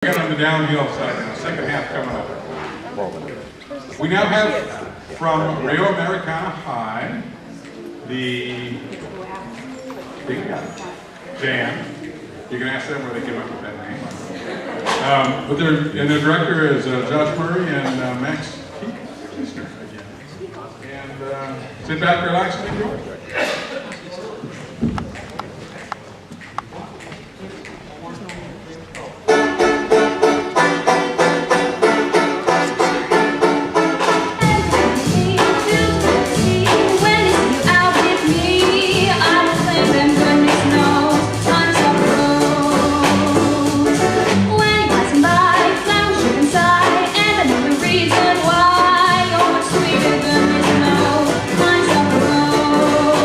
We got on the downhill side now, second half coming up. We now have from Rio Americano High the band. You can ask them where they came up with that name. But their director is Josh Murray and Max Kiesner again. And sit back, relax, and enjoy. Reason why you're much sweeter than this. No, mine's up the road.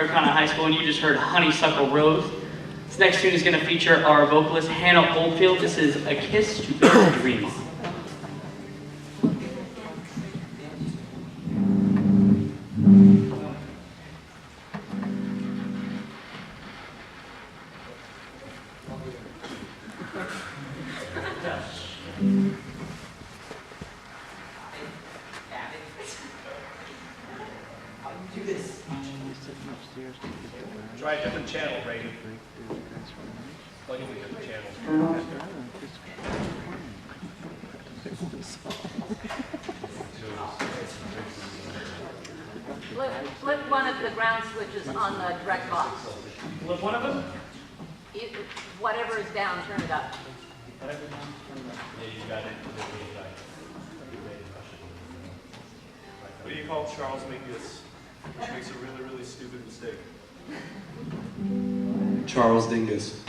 Americano High School, and you just heard Honeysuckle Rose. This next tune is going to feature our vocalist, Hannah Oldfield. This is A Kiss to Build a Dream On. Try a different channel, Brady. Plug in a different channel. Flip one of the ground switches on the direct box. Flip one of them? Whatever is down, turn it up. Yeah, you got it. What do you call Charles Mingus, which makes a really, really stupid mistake? Charles Dingus.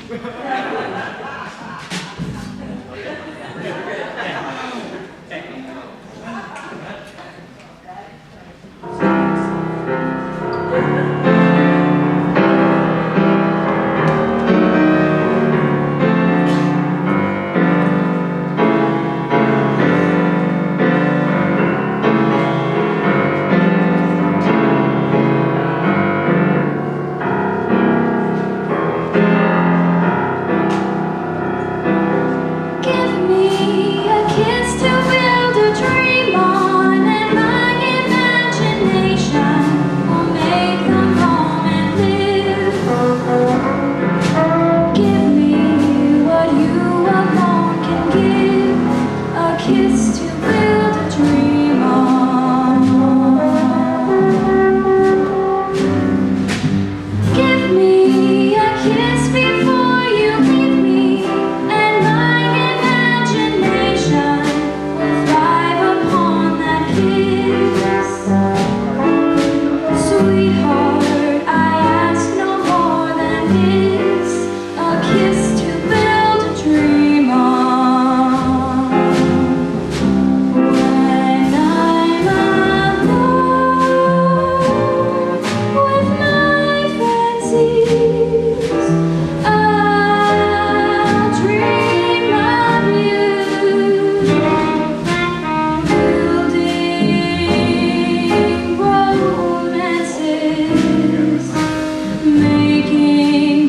Making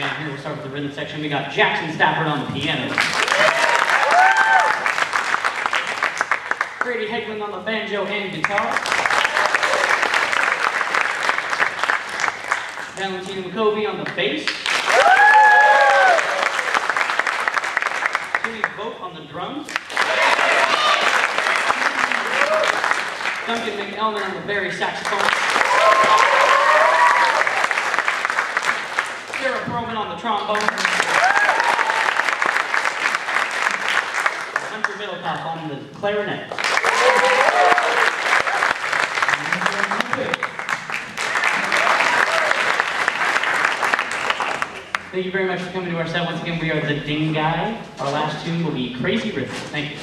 band here. We'll start with the rhythm section. We got Jackson Stafford on the piano. Grady Hegland on the banjo and guitar. Valentino McCovey on the bass. Timmy Vogt on the drums. Duncan McElman on the bari saxophone. Sarah Perlman on the trombone. Hunter Middlecoff on the clarinet. Thank you very much for coming to our set. Once again, we are the Dinguy. Our last tune will be Crazy Rhythm. Thank you.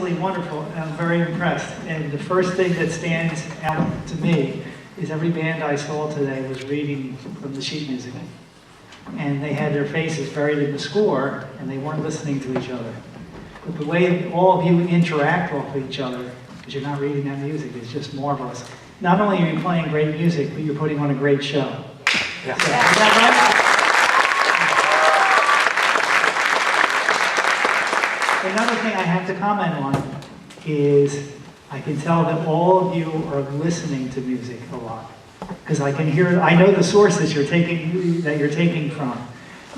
absolutely wonderful. I'm very impressed. And the first thing that stands out to me is every band I saw today was reading from the sheet music. And they had their faces buried in the score, and they weren't listening to each other. But the way all of you interact off of each other, because you're not reading that music, is just marvelous. Not only are you playing great music, but you're putting on a great show. Yeah. So, is that right? Another thing I have to comment on is I can tell that all of you are listening to music a lot. Because I can hear, I know the sources you're taking from.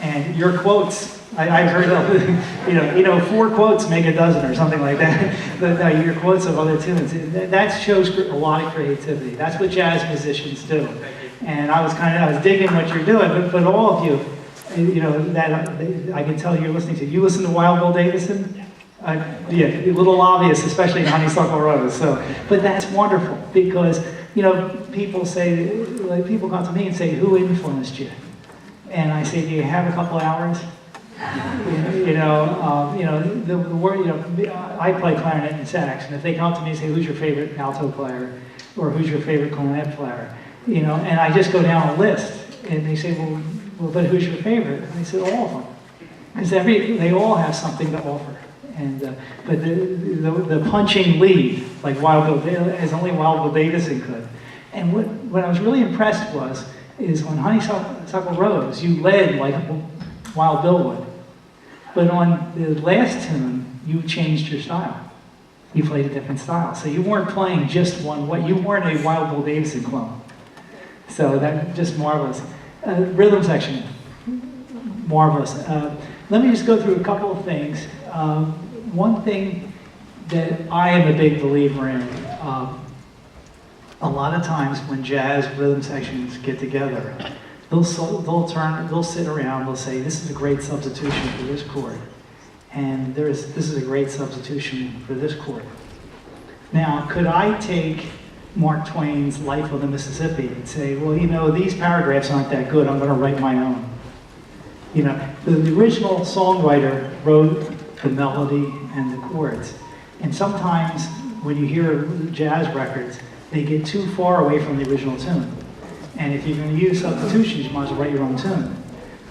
And your quotes, I've heard of, 4 quotes make a dozen or something like that. But your quotes of other tunes, that shows a lot of creativity. That's what jazz musicians do. And I was digging what you're doing, but all of you, I can tell you're listening to. You listen to Wild Bill Davison? Yeah, a little obvious, especially in Honeysuckle Rose. So, but that's wonderful because people come to me and say, "Who influenced you?" And I say, "Do you have a couple hours?" The word. I play clarinet and sax, and if they come to me and say, "Who's your favorite alto player?" or "Who's your favorite clarinet player?" and I just go down a list, and they say, "Well, but who's your favorite?" And I said, "All of them," because they all have something to offer. And but the punching lead, like Wild Bill, as only Wild Bill Davison could. And what I was really impressed is on Honeysuckle Rose, you led like Wild Bill would. But on the last tune, you changed your style. You played a different style. So you weren't playing just one way. You weren't a Wild Bill Davison clone. So that just marvelous. Rhythm section, marvelous. Let me just go through a couple of things. One thing that I am a big believer in, a lot of times when jazz rhythm sections get together, they'll sit around, they'll say, "This is a great substitution for this chord," and this is a great substitution for this chord. Now, could I take Mark Twain's Life on the Mississippi and say, "Well, these paragraphs aren't that good, I'm going to write my own"? The original songwriter wrote the melody and the chords. And sometimes when you hear jazz records, they get too far away from the original tune. And if you're going to use substitutions, you might as well write your own tune.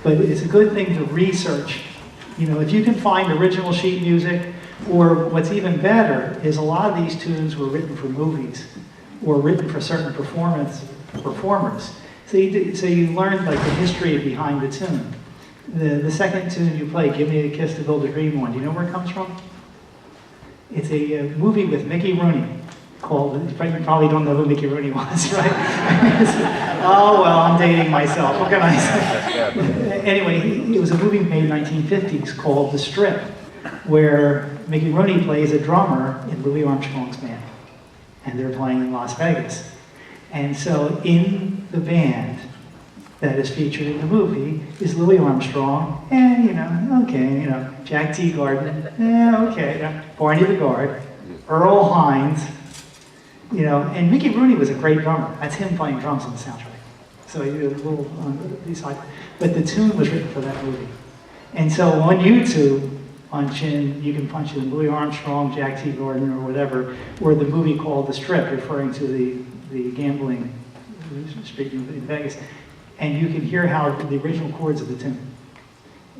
But it's a good thing to research. If you can find original sheet music, or what's even better is a lot of these tunes were written for movies or written for certain performers. So you learn like the history behind the tune. The second tune you play, "Give Me a Kiss to Build a Dream On," do you know where it comes from? It's a movie with Mickey Rooney called, you probably don't know who Mickey Rooney was, right? Oh, well, I'm dating myself. What can I say? Anyway, it was a movie made in the 1950s called The Strip, where Mickey Rooney plays a drummer in Louis Armstrong's band. And they're playing in Las Vegas. And so in the band that is featured in the movie is Louis Armstrong, and Jack Teagarden, Barney the Guard, Earl Hines, and Mickey Rooney was a great drummer. That's him playing drums on the soundtrack. So he did a little on the side, but the tune was written for that movie. And so on YouTube, punch in, you can punch in Louis Armstrong, Jack Teagarden, or whatever, or the movie called The Strip, referring to the gambling street in Vegas. And you can hear how the original chords of the tune.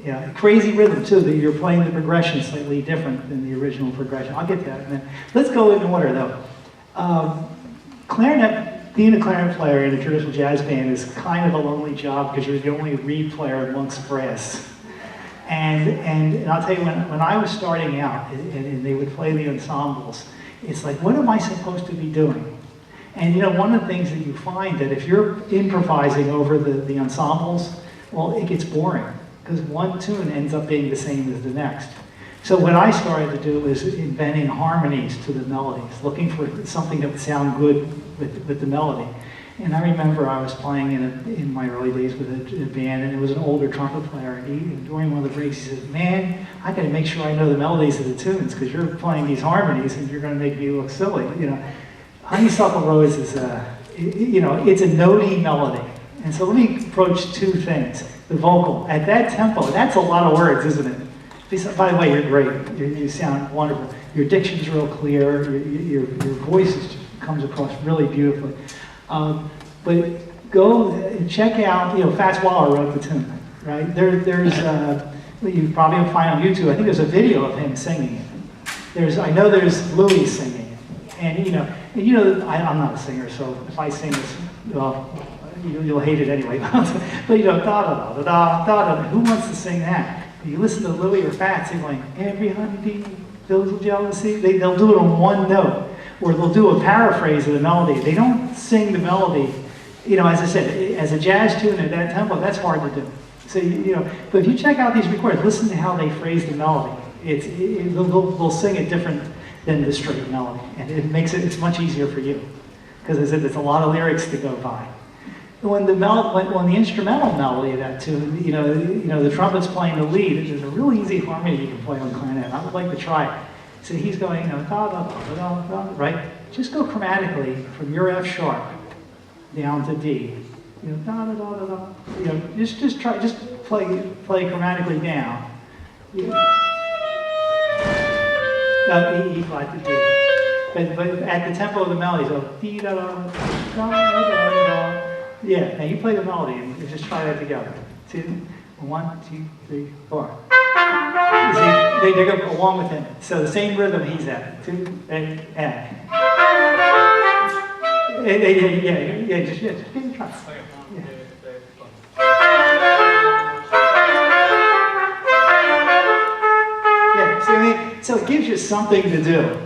Yeah, crazy rhythm too, that you're playing the progression slightly different than the original progression. I'll get to that in a minute. Let's go in order though. Clarinet, being a clarinet player in a traditional jazz band is kind of a lonely job because you're the only reed player amongst brass. And I'll tell you, when I was starting out and they would play the ensembles, it's like, what am I supposed to be doing? And one of the things that you find that if you're improvising over the ensembles, well, it gets boring because one tune ends up being the same as the next. So what I started to do is inventing harmonies to the melodies, looking for something that would sound good with the melody. And I remember I was playing in my early days with a band, and it was an older trumpet player. And during one of the breaks, he said, "Man, I got to make sure I know the melodies of the tunes because you're playing these harmonies, and you're going to make me look silly." Honeysuckle Rose is it's a notey melody. And so let me approach two things. The vocal, at that tempo, that's a lot of words, isn't it? By the way, you're great. You sound wonderful. Your diction's real clear. Your voice comes across really beautifully. But go and check out, Fats Waller wrote the tune, right? There's, you probably will find on YouTube, I think there's a video of him singing it. I know there's Louis singing it. And I'm not a singer, so if I sing this, well, you'll hate it anyway. But da da da da da da. Who wants to sing that? You listen to Louis or Fats, they're going, every honeybee fills with jealousy. They'll do it on one note, or they'll do a paraphrase of the melody. They don't sing the melody. As I said, as a jazz tune at that tempo, that's hard to do. So but if you check out these recordings, listen to how they phrase the melody. They'll sing it different than the straight melody, and it's much easier for you because there's a lot of lyrics to go by. When the instrumental melody of that tune, the trumpet's playing the lead. There's a really easy harmony you can play on clarinet. I would like to try it. So he's going, da da da da da, right? Just go chromatically from your F sharp down to D. Da da da da da. Just play chromatically down. E flat to D. But at the tempo of the melody, so D da da da da da da. Yeah, now you play the melody and just try that together. 2, 1, 2, 3, 4. You see, they go along with him. So the same rhythm he's at. 2 and just give it a try. Yeah, so it gives you something to do.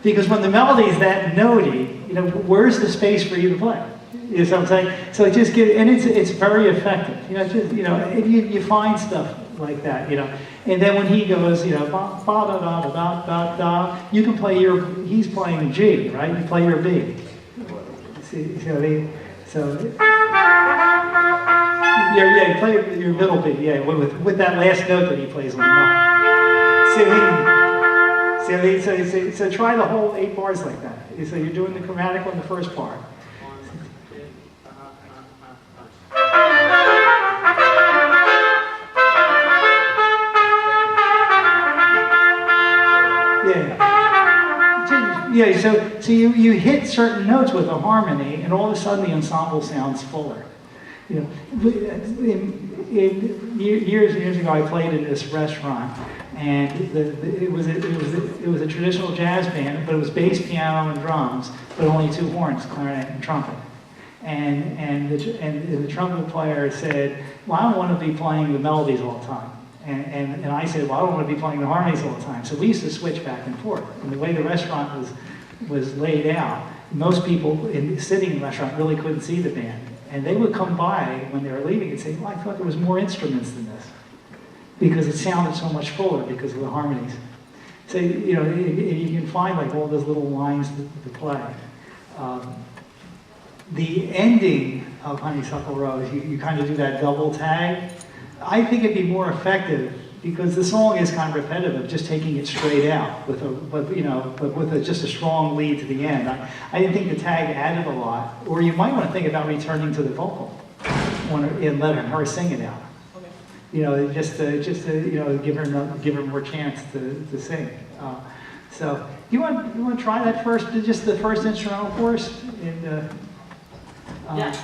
Because when the melody is that notey, where's the space for you to play? You know what I'm saying? So it just gives, and it's very effective. You find stuff like that, And then when he goes, ba da da da da da da, you can play he's playing G, right? You play your B. See, you play your middle B, with that last note that he plays on the melody. So try the whole 8 bars like that. So you're doing the chromatic on the first part. Yeah, so you hit certain notes with a harmony, and all of a sudden the ensemble sounds fuller. Years ago, I played in this restaurant, and it was a traditional jazz band, but it was bass, piano, and drums, but only 2 horns, clarinet and trumpet. And the trumpet player said, "Well, I don't want to be playing the melodies all the time." And I said, "Well, I don't want to be playing the harmonies all the time." So we used to switch back and forth. And the way the restaurant was laid out, most people sitting in the restaurant really couldn't see the band. And they would come by when they were leaving and say, "Well, I thought there was more instruments than this," because it sounded so much fuller because of the harmonies. So, you can find like all those little lines to play. The ending of Honeysuckle Rose, you kind of do that double tag. I think it'd be more effective because the song is kind of repetitive, just taking it straight out with just a strong lead to the end. I didn't think the tag added a lot, or you might want to think about returning to the vocal and letting her sing it out. Okay. Just to give her more chance to sing. So you want to try that first, just the first instrumental chorus? Yeah.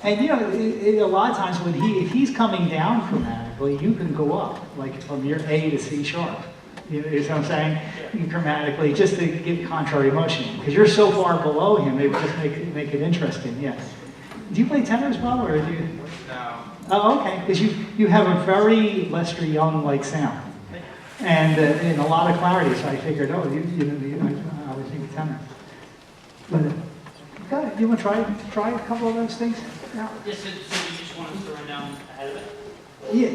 And a lot of times if he's coming down chromatically, you can go up, like from your A to C sharp. You know what I'm saying? You chromatically, just to give contrary motion. Because you're so far below him, it would just make it interesting, yes. Do you play tenor as well, or do you? No. Oh, okay. Because you have a very Lester Young-like sound. And a lot of clarity, so I figured, I would think tenor. But, okay, you want to try a couple of those things? Yeah. Yes, so you just want us to run down ahead of it?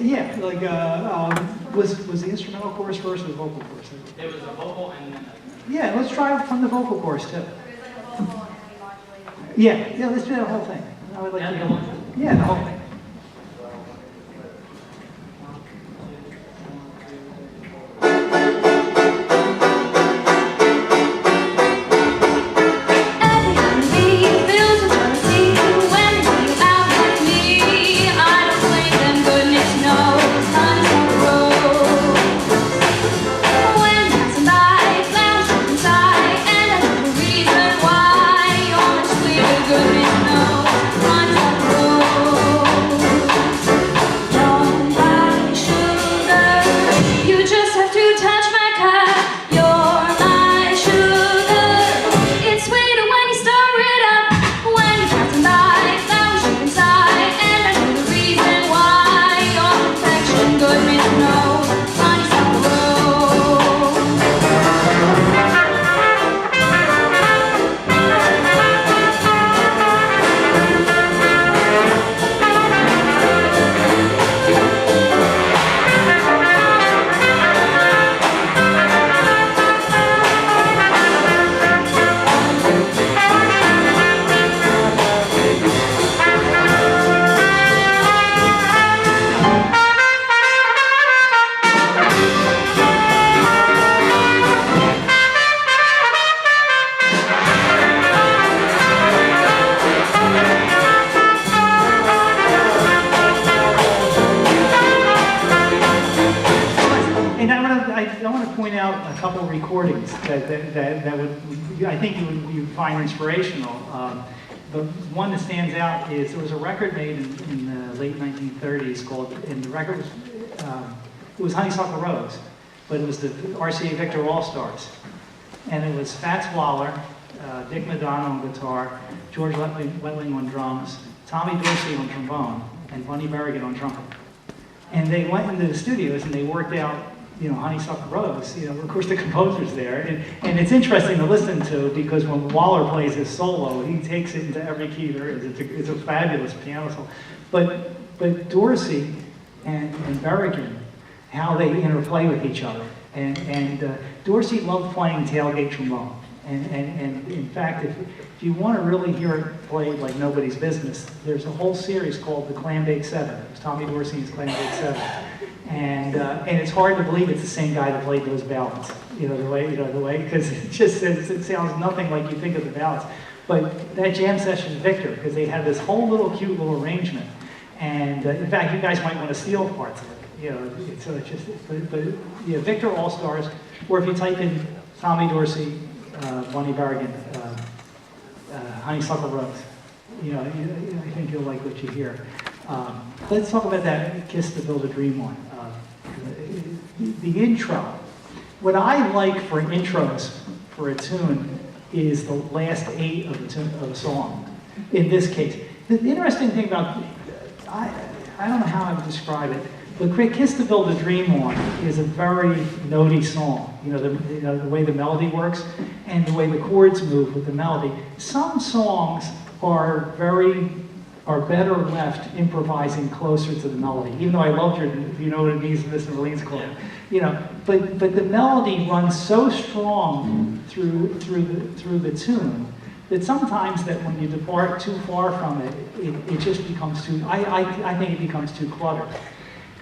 Yeah, like, was the instrumental chorus first or the vocal chorus? It was a vocal and then Yeah, let's try it from the vocal chorus too. There is like a vocal and a modulated. Yeah, let's do the whole thing. I would like to the hear. whole thing? Yeah, the whole thing. Honeysuckle rose. I want to point out a couple of recordings that would, I think you would find inspirational. The one that stands out is there was a record made in the late 1930s called, and the record was, it was Honeysuckle Rose, but it was the RCA Victor All-Stars. And it was Fats Waller, Dick Madonna on guitar, George Wetling on drums, Tommy Dorsey on trombone, and Bunny Berrigan on trumpet. And they went into the studios and they worked out, Honeysuckle Rose. Of course the composer's there. And it's interesting to listen to because when Waller plays his solo, he takes it into every key there is. It's a fabulous piano solo. But Dorsey and Berrigan, how they interplay with each other. And Dorsey loved playing tailgate trombone. And in fact, if you want to really hear it played like nobody's business, there's a whole series called the Clambake 7. It was Tommy Dorsey's Clambake 7. And it's hard to believe it's the same guy that played those ballads. The way, because it sounds nothing like you think of the ballads. But that jam session, Victor, because they had this whole cute little arrangement. And in fact, you guys might want to steal parts of it. So it's just, but Victor All-Stars, or if you type in Tommy Dorsey, Bunny Berrigan, Honeysuckle Rose, I think you'll like what you hear. Let's talk about that Kiss to Build a Dream one. The intro. What I like for intros for a tune is the last 8 of the song. In this case, the interesting thing about I don't know how I would describe it, but Kiss to Build a Dream on is a very notey song. The way the melody works and the way the chords move with the melody. Some songs are better left improvising closer to the melody. Even though I loved you know what it means in this New Orleans club. But the melody runs so strong through the tune that sometimes that when you depart too far from it, it just becomes too. I think it becomes too cluttered.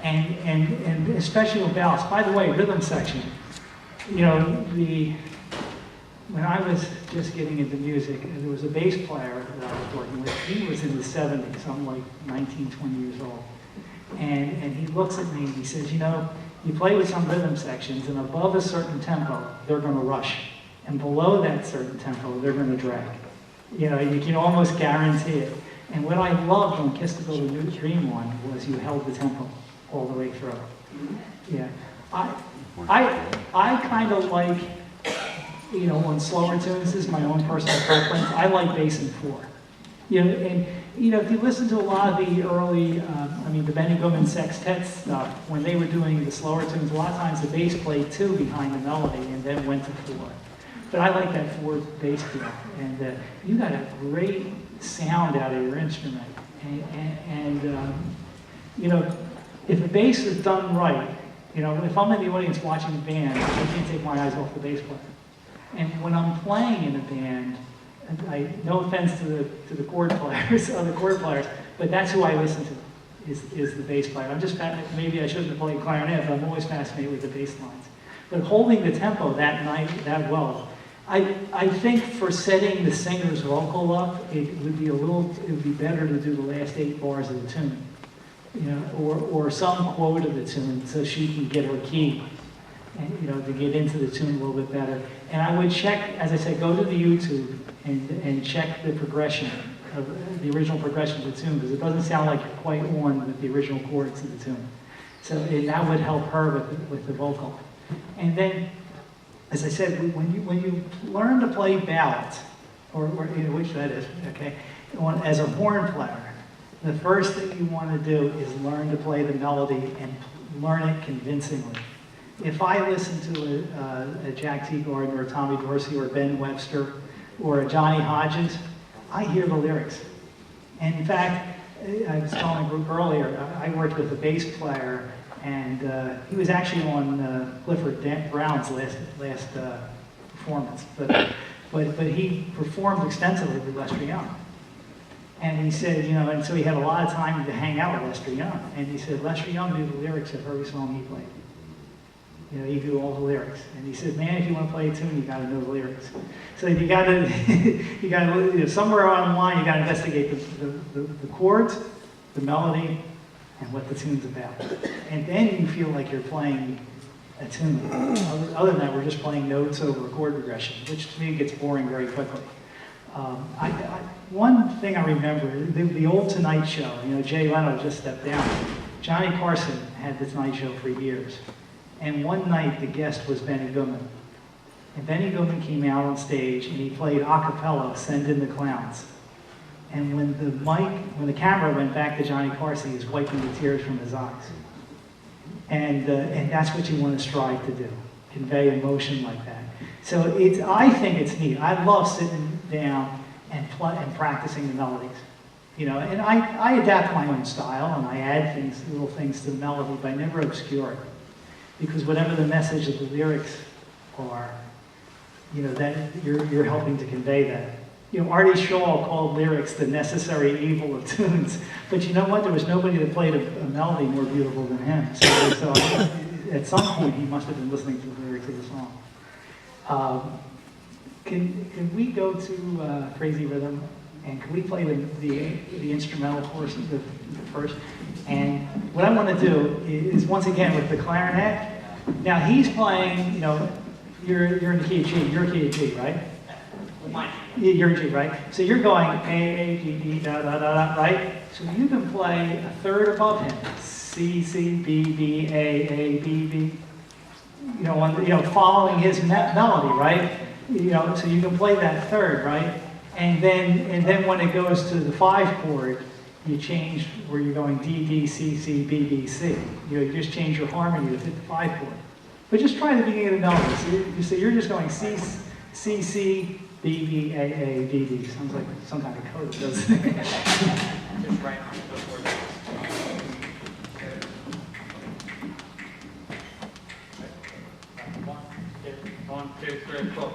And especially with ballads. By the way, rhythm section. When I was just getting into music, and there was a bass player that I was working with. He was in the 70s, I'm like 19, 20 years old. And he looks at me and he says, you play with some rhythm sections, and above a certain tempo, they're going to rush. And below that certain tempo, they're going to drag. You can almost guarantee it. And what I loved on Kiss to Build a Dream one was you held the tempo all the way through. Yeah. I kind of like, on slower tunes, this is my own personal preference, I like bass in 4. And if you listen to a lot of the early, the Benny Goodman sextet stuff, when they were doing the slower tunes, a lot of times the bass played 2 behind the melody and then went to 4. But I like that 4 bass feel, and you got a great sound out of your instrument. And if the bass is done right, if I'm in the audience watching the band, I can't take my eyes off the bass player. And when I'm playing in a band, no offense to the chord players, other chord players, but that's who I listen to, is the bass player. Maybe I shouldn't have played clarinet, but I'm always fascinated with the bass lines. But holding the tempo that night, that well, I think for setting the singer's vocal up, it would be better to do the last 8 bars of the tune, or some quote of the tune so she can get her key. And, to get into the tune a little bit better. And I would check, as I said, go to the YouTube and check the progression, of the original progression of the tune, because it doesn't sound like you're quite on with the original chords of the tune. So that would help her with the vocal. And then, as I said, when you learn to play ballads, or which that is, okay, as a horn player, the first thing you want to do is learn to play the melody and learn it convincingly. If I listen to a Jack Teagarden or a Tommy Dorsey or a Ben Webster or a Johnny Hodges, I hear the lyrics. And in fact, I was telling a group earlier, I worked with a bass player, and he was actually on Clifford Brown's last performance. But he performed extensively with Lester Young. And he said, and so he had a lot of time to hang out with Lester Young. And he said, Lester Young knew the lyrics of every song he played. He knew all the lyrics. And he said, man, if you want to play a tune, you got to know the lyrics. So you got to, somewhere along the line, you got to investigate the chords, the melody, and what the tune's about. And then you feel like you're playing a tune. Other than that, we're just playing notes over a chord progression, which to me gets boring very quickly. One thing I remember, the old Tonight Show, Jay Leno just stepped down. Johnny Carson had the Tonight Show for years. And one night the guest was Benny Goodman. And Benny Goodman came out on stage and he played a cappella, Send in the Clowns. And when the camera went back to Johnny Carson, he was wiping the tears from his eyes. And that's what you want to strive to do, convey emotion like that. So I think it's neat. I love sitting down and practicing the melodies. And I adapt my own style and I add little things to the melody, but I never obscure it. Because whatever the message of the lyrics are, that you're helping to convey that. Artie Shaw called lyrics the necessary evil of tunes, but you know what? There was nobody that played a melody more beautiful than him. So at some point, he must have been listening to the lyrics of the song. Can we go to Crazy Rhythm, and can we play the instrumental portion first? And what I want to do is, once again, with the clarinet. Now he's playing. You're in the key of G. You're key of G, right? You're G, right? So you're going A, G, D, da, da, da, da, right? So you can play a third above him. C, C, B, B, A, B, B. Following his melody, right? So you can play that third, right? And then when it goes to the 5 chord, you change where you're going D, D, C, C, B, B, C. You just change your harmony to fit the 5 chord. But just try the beginning of the melody. So you're just going C, C, C, B, B, A, B, B. Sounds like some kind of code, doesn't it? Just right before that. 1, 2, 3, 4.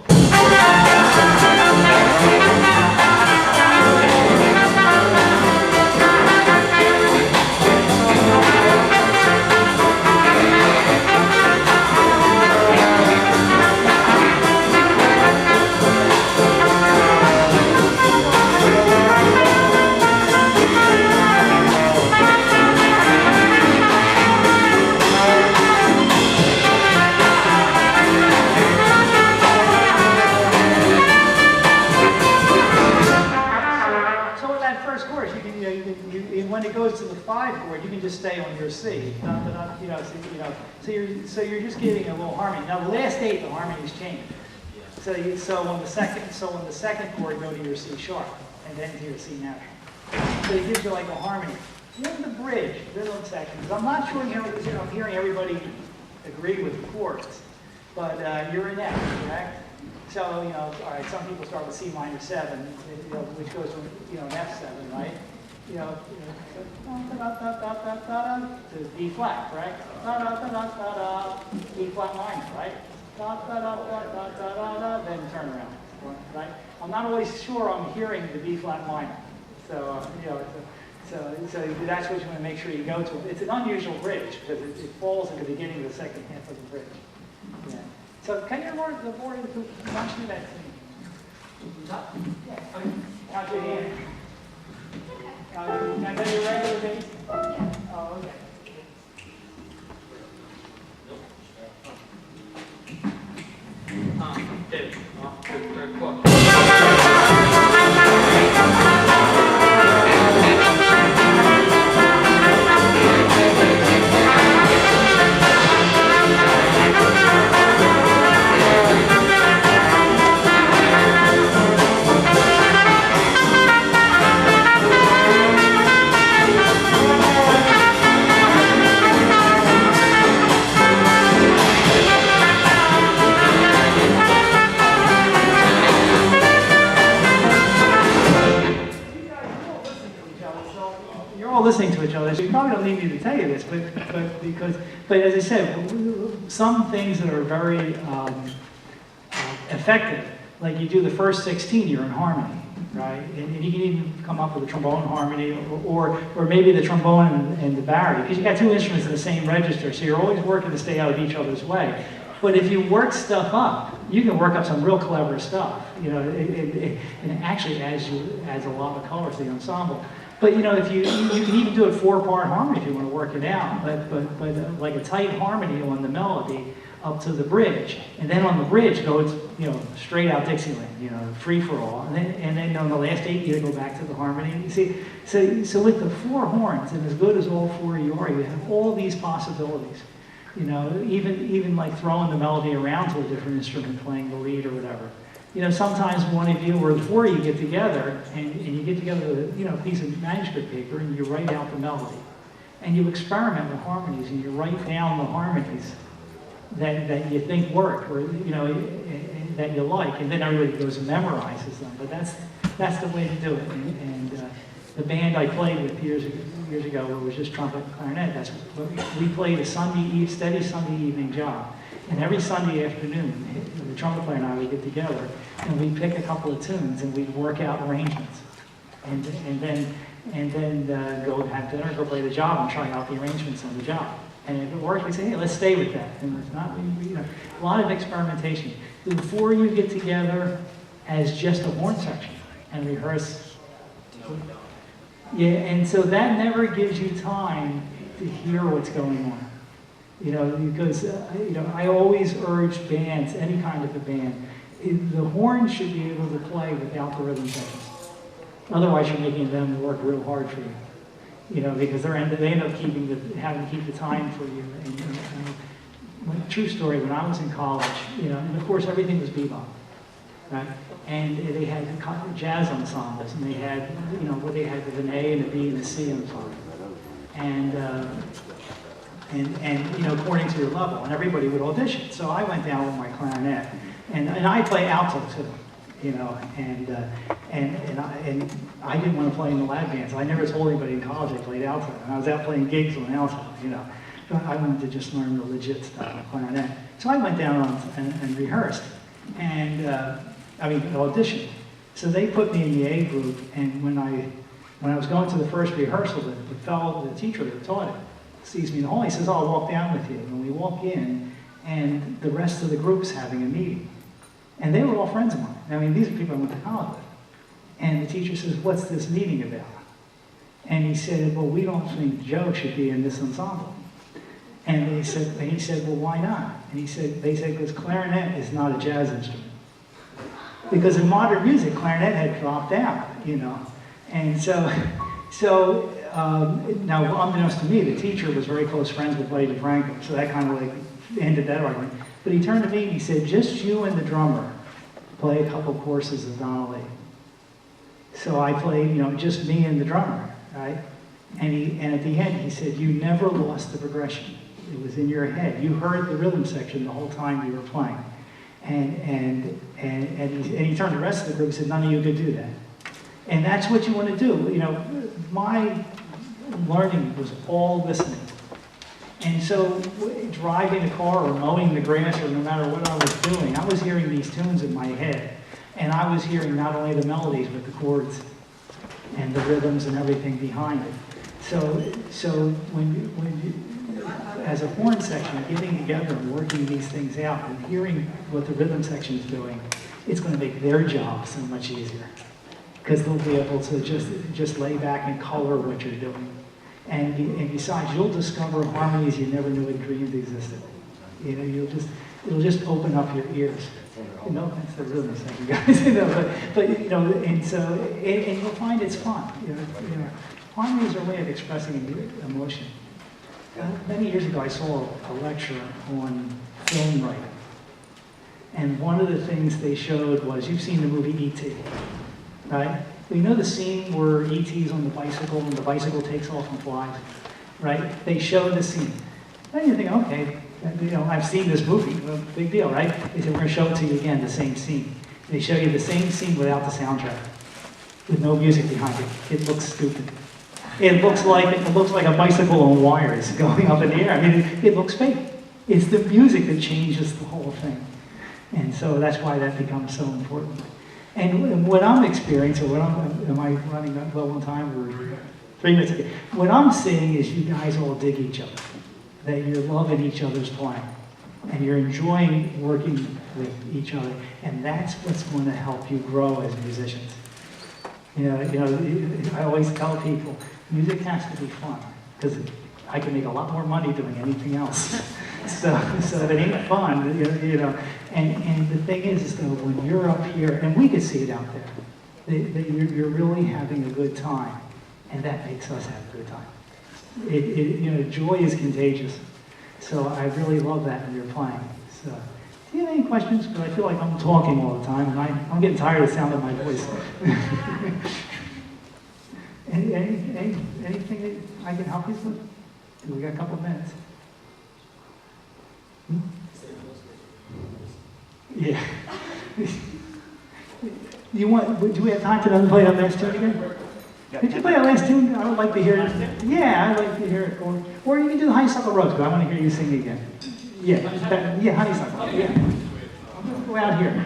When it goes to the 5 chord, you can just stay on your C. So you're just giving a little harmony. Now the last 8, the harmonies change. So on the second chord, go to your C sharp, and then to your C natural. So it gives you like a harmony. In the bridge, rhythm sections, I'm not sure I'm hearing everybody agree with the chords, but you're in F, correct? So all right. Some people start with C minor 7, which goes to an F7, right? To B flat, correct? B flat minor, right? Then turn around, right? I'm not always sure I'm hearing the B flat minor, so so that's what you want to make sure you go to. It's an unusual bridge because it falls at the beginning of the second half of the bridge. Yeah. So can you board who wants to do that to me? Yeah. Okay. Count your hand. Can I tell you a regular bass? Oh, okay. 2, 3, 4. Listening to each other, so you probably don't need me to tell you this, but as I said, some things that are very effective, like you do the first 16, you're in harmony, right? And you can even come up with a trombone harmony, or maybe the trombone and the bari, because you got 2 instruments in the same register, so you're always working to stay out of each other's way. But if you work stuff up, you can work up some real clever stuff, and it actually adds a lot of color to the ensemble. But you know, if you can even do it 4-part harmony if you want to work it out. But like a tight harmony on the melody up to the bridge, and then on the bridge go, you know, straight out Dixieland, you know, free for all, and then on the last 8 you go back to the harmony. You see, so with the 4 horns, and as good as all 4 you are, you have all these possibilities. You know, even like throwing the melody around to a different instrument, playing the lead or whatever. You know, sometimes one of you or the 4 of you get together, and you get together with, you know, a piece of manuscript paper, and you write out the melody. And you experiment with harmonies, and you write down the harmonies that you think work, or, you know, that you like, and then everybody goes and memorizes them. But that's the way to do it. And the band I played with years ago, it was just trumpet and clarinet. That's what we played a steady Sunday evening job. And every Sunday afternoon, the trumpet player and I would get together, and we'd pick a couple of tunes, and we'd work out arrangements, and then go have dinner, go play the job, and try out the arrangements on the job. And if it worked, we'd say, hey, let's stay with that. And it's not, you know, a lot of experimentation. Before you get together as just a horn section and rehearse. Yeah, and so that never gives you time to hear what's going on. You know, because, you know, I always urge bands, any kind of a band, the horn should be able to play without the rhythm section. Otherwise, you're making them work real hard for you. You know, because they end up having to keep the time for you. And true story, when I was in college, you know, and of course everything was bebop, right? And they had jazz ensembles, and they had, you know, they had an A and a B and a C ensemble. And you know, according to your level, and everybody would audition. So I went down with my clarinet, and I play alto too, you know, and I didn't want to play in the lab bands. I never told anybody in college I played alto, and I was out playing gigs on alto, you know. But I wanted to just learn the legit style of clarinet. So I went down and rehearsed, and auditioned. So they put me in the A group, and when I was going to the first rehearsal, the teacher that taught it sees me in the hall. He says, "Oh, I'll walk down with you." And we walk in, and the rest of the group's having a meeting. And they were all friends of mine. I mean, these are people I went to college with. And the teacher says, "What's this meeting about?" And he said, "Well, we don't think Joe should be in this ensemble." And he said, "Well, why not?" And they said, "Because clarinet is not a jazz instrument." Because in modern music, clarinet had dropped out, you know. And so now, unbeknownst to me, the teacher was very close friends with Buddy DeFranco, so that kind of like ended that argument. But he turned to me and he said, "Just you and the drummer play a couple courses of Donnelly." So I played, you know, just me and the drummer, right? And at the end, he said, "You never lost the progression. It was in your head. You heard the rhythm section the whole time you were playing." And he turned to the rest of the group and said, "None of you could do that." And that's what you want to do. You know, my learning was all listening. And so driving a car or mowing the grass or no matter what I was doing, I was hearing these tunes in my head. And I was hearing not only the melodies, but the chords and the rhythms and everything behind it. So when you, as a horn section, getting together and working these things out and hearing what the rhythm section is doing, it's going to make their job so much easier. Because they'll be able to just lay back and color what you're doing. And besides, you'll discover harmonies you never knew had dreamed existed. You know, it'll just open up your ears. You know, that's the rhythm section, guys. You know, but you know, and you'll find it's fun. You know, harmonies are a way of expressing emotion. Many years ago, I saw a lecture on film writing, and one of the things they showed was, you've seen the movie E.T., right? Well, you know the scene where E.T.'s on the bicycle and the bicycle takes off and flies, right? They showed the scene. And you think, okay, you know, I've seen this movie, well, big deal, right? They said, we're going to show it to you again, the same scene. They show you the same scene without the soundtrack, with no music behind it. It looks stupid. It looks like a bicycle on wires going up in the air. I mean, it looks fake. It's the music that changes the whole thing. And so that's why that becomes so important. And what I'm experiencing, am I running that low on time? Or 3 minutes ago. What I'm seeing is you guys all dig each other. That you're loving each other's playing. And you're enjoying working with each other. And that's what's going to help you grow as musicians. I always tell people, music has to be fun, because I can make a lot more money doing anything else. so if it ain't fun, and the thing is though, when you're up here, and we can see it out there, that you're really having a good time, and that makes us have a good time. Joy is contagious. So I really love that when you're playing. So, do you have any questions? Because I feel like I'm talking all the time, and I'm getting tired of the sound of my voice. Anything that I can help you with? We got a couple of minutes. Yeah. Do we have time to play that last tune again? Could you play that last tune? I would like to hear it. Yeah, I'd like to hear it. Or you can do the Honeysuckle Rose, but I want to hear you sing again. Yeah, Honeysuckle. Yeah. Go out here.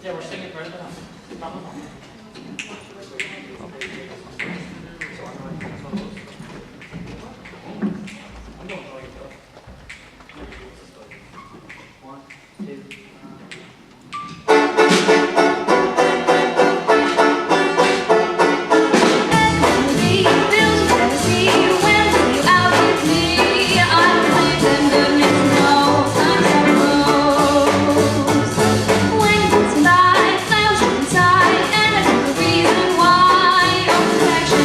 Yeah, we're singing right now. One, two. When it's by, flowers inside, and I know the reason why. Oh, protection.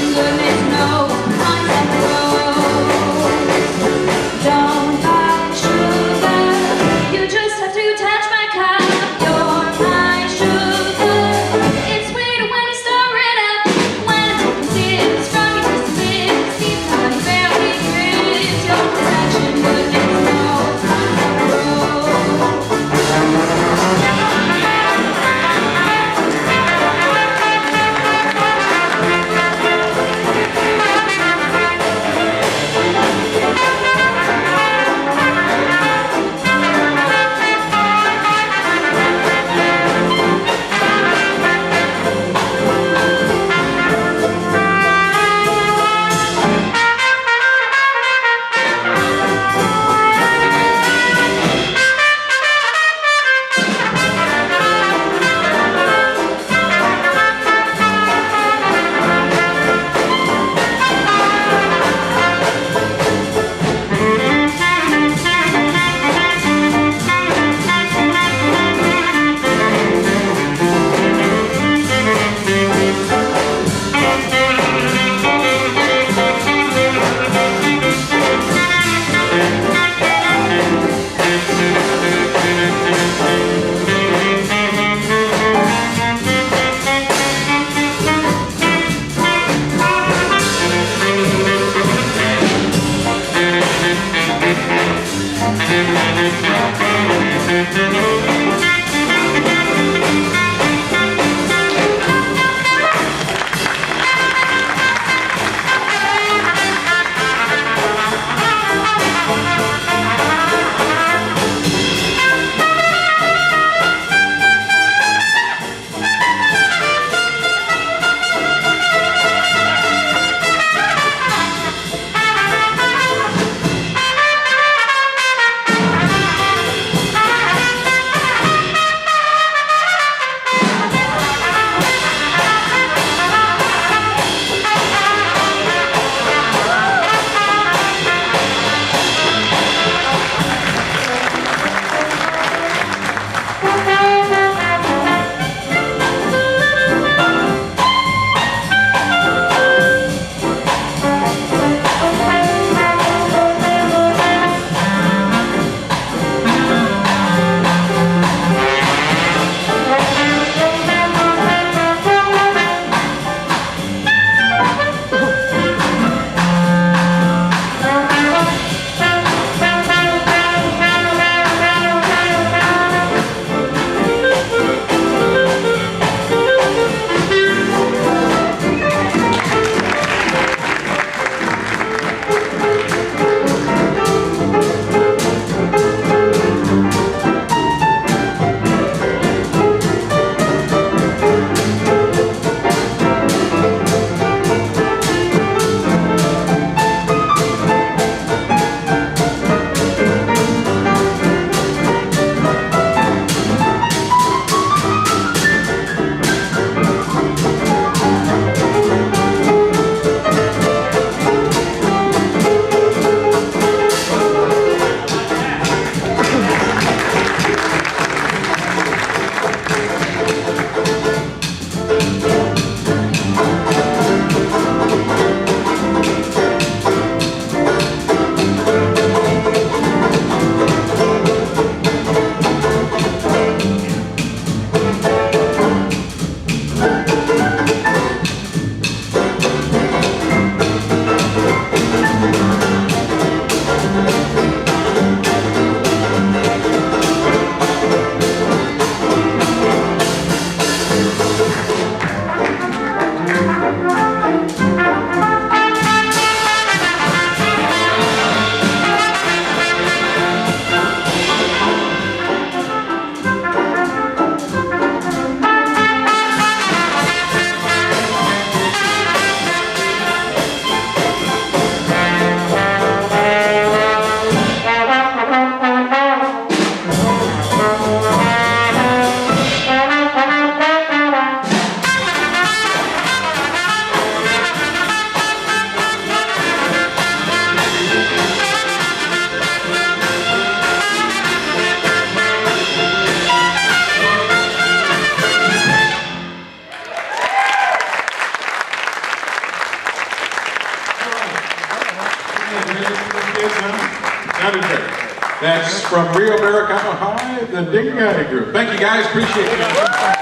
it sounded great. That's from Rio Americano High, the Dinguy group. Thank you guys, appreciate you.